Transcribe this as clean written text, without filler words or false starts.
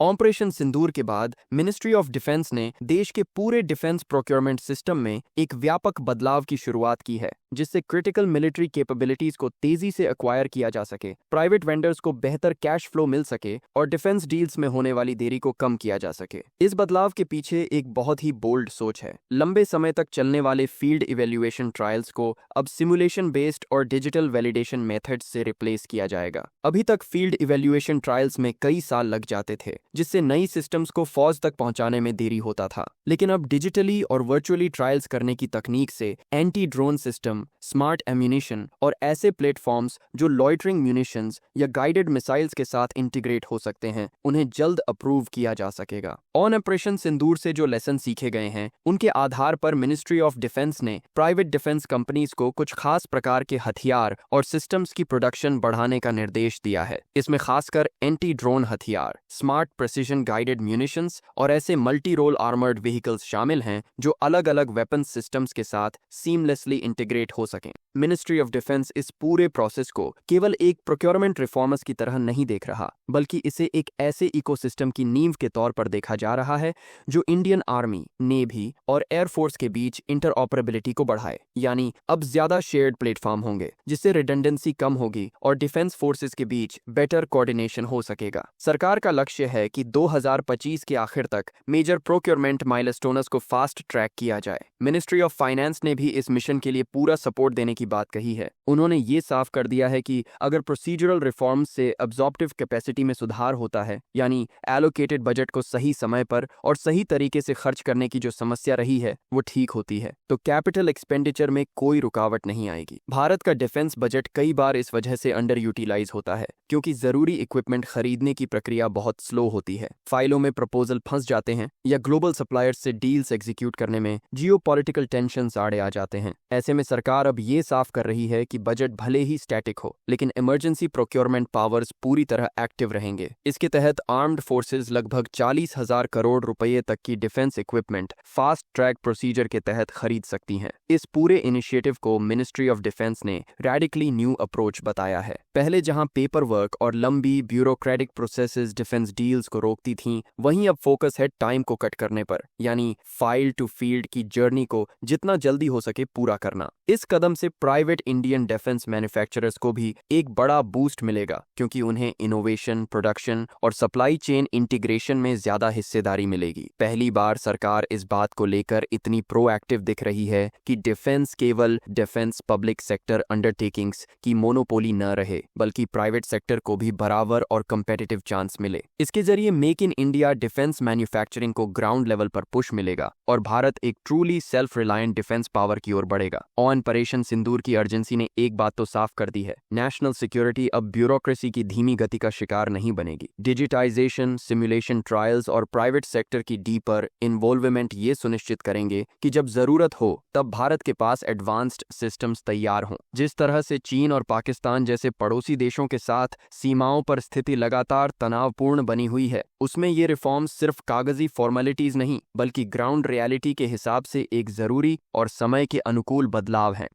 Operation सिंदूर के बाद ministry of defence ने देश के पूरे डिफेंस प्रोक्योरमेंट सिस्टम में एक व्यापक बदलाव की शुरुआत की है, जिससे क्रिटिकल मिलिट्री कैपेबिलिटीज को तेजी से एक्वायर किया जा सके, प्राइवेट वेंडर्स को बेहतर कैश फ्लो मिल सके और डिफेंस डील्स में होने वाली देरी को कम किया जा सके। इस बदलाव के पीछे एक बहुत ही बोल्ड सोच है। लंबे समय तक चलने वाले फील्ड इवेल्युएशन ट्रायल्स को अब सिमुलेशन बेस्ड और डिजिटल वैलिडेशन मेथड्स से रिप्लेस किया जाएगा। अभी तक फील्ड इवेल्युएशन ट्रायल्स में कई साल लग जाते थे, जिससे नई सिस्टम्स को फौज तक पहुंचाने में देरी होता था। लेकिन अब डिजिटली और वर्चुअली ट्रायल्स करने की तकनीक से anti drone system, smart ammunition और ऐसे प्लेटफॉर्म्स जो लॉइटरिंग म्यूनिशंस या गाइडेड मिसाइल्स के साथ इंटीग्रेट हो सकते हैं, उन्हें जल्द अप्रूव किया जा सकेगा। ऑन ऑपरेशन सिंदूर से जो लेसन सीखे गए हैं, उनके आधार पर मिनिस्ट्री ऑफ डिफेंस ने प्राइवेट डिफेंस कंपनीज को कुछ खास प्रकार के हथियार और सिस्टम्स की प्रोडक्शन बढ़ाने का निर्देश दिया है। इसमें खासकर एंटी ड्रोन हथियार, स्मार्ट प्रेसिजन गाइडेड म्यूनिशंस और ऐसे मल्टी रोल आर्मर्ड व्हीकल्स शामिल हैं जो अलग अलग वेपन सिस्टम्स के साथ सीमलेसली इंटीग्रेट हो सकें। मिनिस्ट्री ऑफ डिफेंस इस पूरे प्रोसेस को केवल एक प्रोक्योरमेंट रिफॉर्मर्स की तरह नहीं देख रहा, बल्कि इसे एक ऐसे इकोसिस्टम की नींव के तौर पर देखा जा रहा है जो इंडियन आर्मी, नेवी और एयरफोर्स के बीच इंटरऑपरेबिलिटी को बढ़ाए। यानी अब ज्यादा शेयर्ड प्लेटफॉर्म होंगे, जिससे रिडंडेंसी कम होगी और डिफेंस फोर्सेस के बीच बेटर कोऑर्डिनेशन हो सकेगा। सरकार का लक्ष्य है कि 2025 के आखिर तक मेजर प्रोक्योरमेंट माइलस्टोन्स को फास्ट ट्रैक किया जाए। मिनिस्ट्री ऑफ फाइनेंस ने भी इस मिशन के लिए पूरा सपोर्ट देने की बात कही है। उन्होंने ये साफ कर दिया है कि अगर प्रोसीजरल रिफॉर्म्स से अब्जॉर्प्टिव कैपेसिटी में सुधार होता है, यानी एलोकेटेड बजट को सही समय पर और सही तरीके से खर्च करने की जो समस्या रही है वो ठीक होती है, तो कैपिटल एक्सपेंडिचर में कोई रुकावट नहीं आएगी। भारत का डिफेंस बजट कई बार इस वजह से अंडर यूटिलाइज होता है, क्योंकि जरूरी इक्विपमेंट खरीदने की प्रक्रिया बहुत स्लो होती है, फाइलों में प्रपोजल फंस जाते हैं या ग्लोबल सप्लायर्स से डील्स एग्जीक्यूट करने में जियोपॉलिटिकल टेंशंस आड़े आ जाते हैं। ऐसे में सरकार अब ये साफ कर रही है कि बजट भले ही स्टैटिक हो, लेकिन इमरजेंसी प्रोक्योरमेंट पावर्स पूरी तरह एक्टिव रहेंगे। इसके तहत आर्म्ड फोर्सेज लगभग 40,000 करोड़ रुपए तक की defence equipment fast track procedure के तहत खरीद सकती हैं। इस पूरे इनिशिएटिव को मिनिस्ट्री ऑफ डिफेंस ने रेडिकली न्यू अप्रोच बताया है। पहले जहां पेपर वर्क और लंबी ब्यूरोक्रेटिक प्रोसेसेस डिफेंस डील्स को रोकती थीं, वहीं अब फोकस है टाइम को कट करने पर, यानी फाइल टू फील्ड की जर्नी को जितना जल्दी हो सके पूरा करना। इस कदम से प्राइवेट इंडियन डिफेंस मैन्युफैक्चरर्स को भी एक बड़ा बूस्ट मिलेगा, क्योंकि उन्हें इनोवेशन, प्रोडक्शन और सप्लाई चेन इंटीग्रेशन में ज्यादा हिस्सेदारी मिलेगी। पहली बार सरकार इस बात को लेकर इतनी प्रोएक्टिव दिख रही है कि डिफेंस केवल डिफेंस पब्लिक सेक्टर अंडरटेकिंग्स की मोनोपोली न रहे, बल्कि प्राइवेट सेक्टर को भी बराबर और कंपेटिटिव चांस मिले। इसके जरिए make in India defence manufacturing को ग्राउंड लेवल पर पुश मिलेगा और भारत एक truly self reliant defence power की ओर बढ़ेगा। ऑपरेशन सिंदूर की अर्जेंसी ने एक बात तो साफ कर दी है, नेशनल सिक्योरिटी अब ब्यूरोक्रेसी की धीमी गति का शिकार नहीं बनेगी। डिजिटाइजेशन, सिमुलेशन ट्रायल्स और प्राइवेट सेक्टर की डीपर इन्वॉल्वमेंट ये सुनिश्चित करेंगे कि जब जरूरत हो तब भारत के पास एडवांस्ड सिस्टम्स तैयार हों। जिस तरह से चीन और पाकिस्तान जैसे पड़ोसी देशों के साथ सीमाओं पर स्थिति लगातार तनावपूर्ण बनी हुई है, उसमें ये रिफॉर्म्स सिर्फ कागजी फॉर्मेलिटीज नहीं, बल्कि ग्राउंड रियलिटी के हिसाब से एक जरूरी और समय के अनुकूल बदलाव हैं।